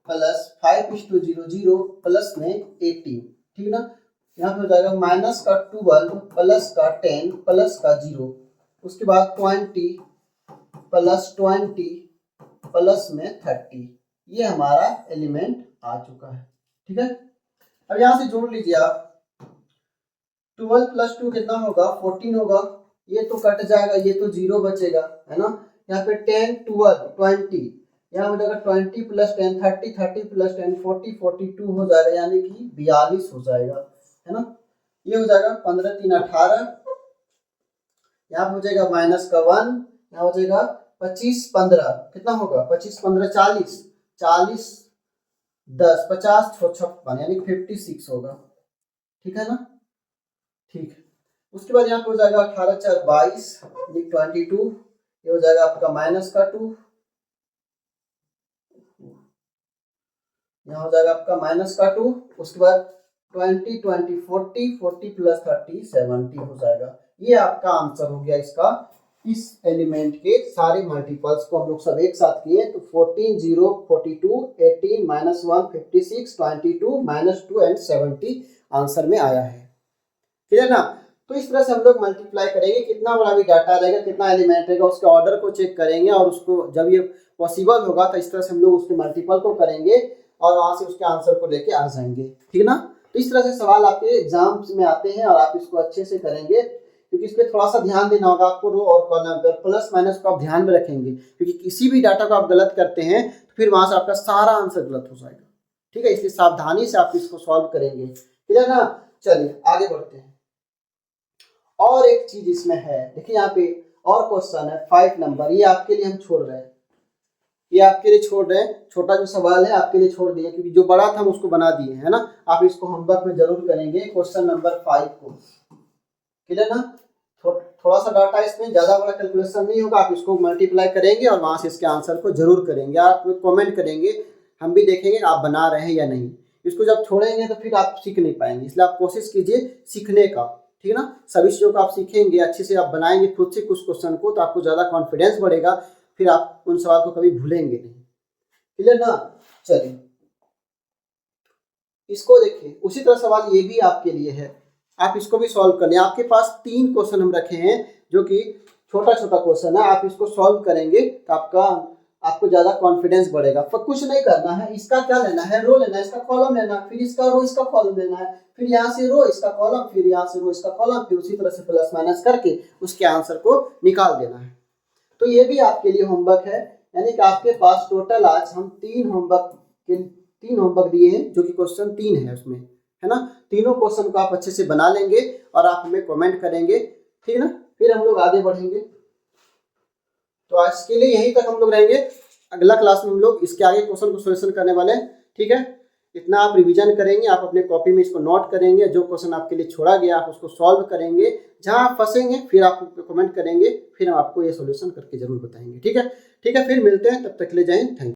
प्लस 5:0 0 प्लस में 18, ठीक ना। यहाँ पे हो जाएगा माइनस का 12 प्लस का 10 प्लस का 0। उसके बाद 20 प्लस 20 प्लस में 30। ये हमारा एलिमेंट आ चुका है, ठीक है। अब यहाँ से जोड़ लीजिए आप 12 प्लस 2 कितना होगा 14 होगा, ये तो कट जाएगा, ये तो 0 बचेगा, है ना। यहाँ पे 10 12 20, यहाँ हो जाएगा 20 प्लस 10 30, 30 प्लस 10 40, 42 हो जाएगा, यानी कि 42 हो जाएगा, है ना। ये हो जाएगा 15 3 18, यहाँ हो जाएगा माइनस का 1, यहाँ हो जाएगा 25 15 कितना होगा 25 15 40, 40 10 50 56 यानी 56 होगा, ठीक है ना, ठीक है। उसके बाद यहाँ पे हो जाएगा 18 4 22 22, ये हो जाएगा आपका माइनस का 2, यहाँ हो जाएगा आपका माइनस का 2। उसके बाद 20 20 40 40 प्लस 30 70 हो जाएगा। ये आपका आंसर हो गया इसका। इस एलिमेंट के सारे मल्टीपल्स को हम लोग सब एक साथ किए तो 14 0 42 18 -1 56 22 -2 एंड 70 आंसर में आया है, ठीक है ना। तो इस तरह से हम लोग मल्टीप्लाई करेंगे, कितना बड़ा भी डाटा रहेगा, कितना एलिमेंट रहेगा, उसके ऑर्डर को चेक करेंगे और उसको जब ये पॉसिबल होगा तो इस तरह से हम लोग उसके मल्टीपल को करेंगे और वहां से उसके आंसर को लेके आ जाएंगे, ठीक है ना। तो इस तरह से सवाल आपके एग्जाम्स में आते हैं और आप इसको अच्छे से करेंगे, क्योंकि इस पर थोड़ा सा ध्यान देना होगा आपको। रो और कॉलम पर प्लस माइनस को आप ध्यान में रखेंगे, क्योंकि किसी भी डाटा को आप गलत करते हैं तो फिर वहां से आपका सारा आंसर गलत हो जाएगा, ठीक है। इसलिए सावधानी से आप इसको सॉल्व करेंगे, ठीक है ना। चलिए आगे बढ़ते हैं। और एक चीज इसमें है, देखिए यहाँ पे और क्वेश्चन है 5 नंबर, ये आपके लिए हम छोड़ रहे हैं, ये आपके लिए छोड़ रहे हैं। छोटा जो सवाल है आपके लिए छोड़ दिए, क्योंकि जो बड़ा था हम उसको बना दिए, है ना। आप इसको होमवर्क में जरूर करेंगे क्वेश्चन नंबर 5 को, क्लियर ना। थोड़ा सा डाटा इसमें ज्यादा बड़ा कैलकुलेशन नहीं होगा, आप इसको मल्टीप्लाई करेंगे और वहां से इसके आंसर को जरूर करेंगे। आप कमेंट करेंगे, हम भी देखेंगे आप बना रहे हैं या नहीं। इसको जब छोड़ेंगे तो फिर आप सीख नहीं पाएंगे, इसलिए आप कोशिश कीजिए सीखने का, ठीक है ना। सभी चीज़ों को आप सीखेंगे, अच्छे से आप बनाएंगे खुद से कुछ क्वेश्चन को, तो आपको ज़्यादा कॉन्फिडेंस बढ़ेगा, फिर आप उन सवाल को कभी भूलेंगे नहीं, क्लियर ना। चलिए इसको देखिए, उसी तरह सवाल ये भी आपके लिए है, आप इसको भी सॉल्व कर लें। आपके पास 3 क्वेश्चन हम रखे हैं जो कि छोटा छोटा क्वेश्चन है, आप इसको सॉल्व करेंगे तो आपको ज्यादा कॉन्फिडेंस बढ़ेगा। पर कुछ नहीं करना है, इसका क्या लेना है रो लेना है, इसका कॉलम लेना है, फिर इसका रो इसका कॉलम लेना है, फिर यहाँ से रो इसका कॉलम, फिर यहाँ से रो इसका कॉलम, फिर उसी तरह से प्लस माइनस करके उसके आंसर को निकाल देना है। तो ये भी आपके लिए होमवर्क है, यानी कि आपके पास टोटल आज हम 3 होमवर्क दिए हैं, जो कि क्वेश्चन 3 है उसमें, है ना। तीनों क्वेश्चन को आप अच्छे से बना लेंगे और आप हमें कमेंट करेंगे, ठीक है ना। फिर हम लोग आगे बढ़ेंगे। तो आज के लिए यहीं तक हम लोग रहेंगे, अगला क्लास में हम लोग इसके आगे क्वेश्चन को सॉल्यूशन करने वाले हैं, ठीक है। इतना आप रिवीजन करेंगे, आप अपने कॉपी में इसको नोट करेंगे, जो क्वेश्चन आपके लिए छोड़ा गया आप उसको सॉल्व करेंगे, जहां आप फंसेंगे फिर आप कमेंट करेंगे, फिर हम आपको ये सॉल्यूशन करके जरूर बताएंगे, ठीक है। ठीक है, फिर मिलते हैं, तब तक के लिए जय हिंद, थैंक यू।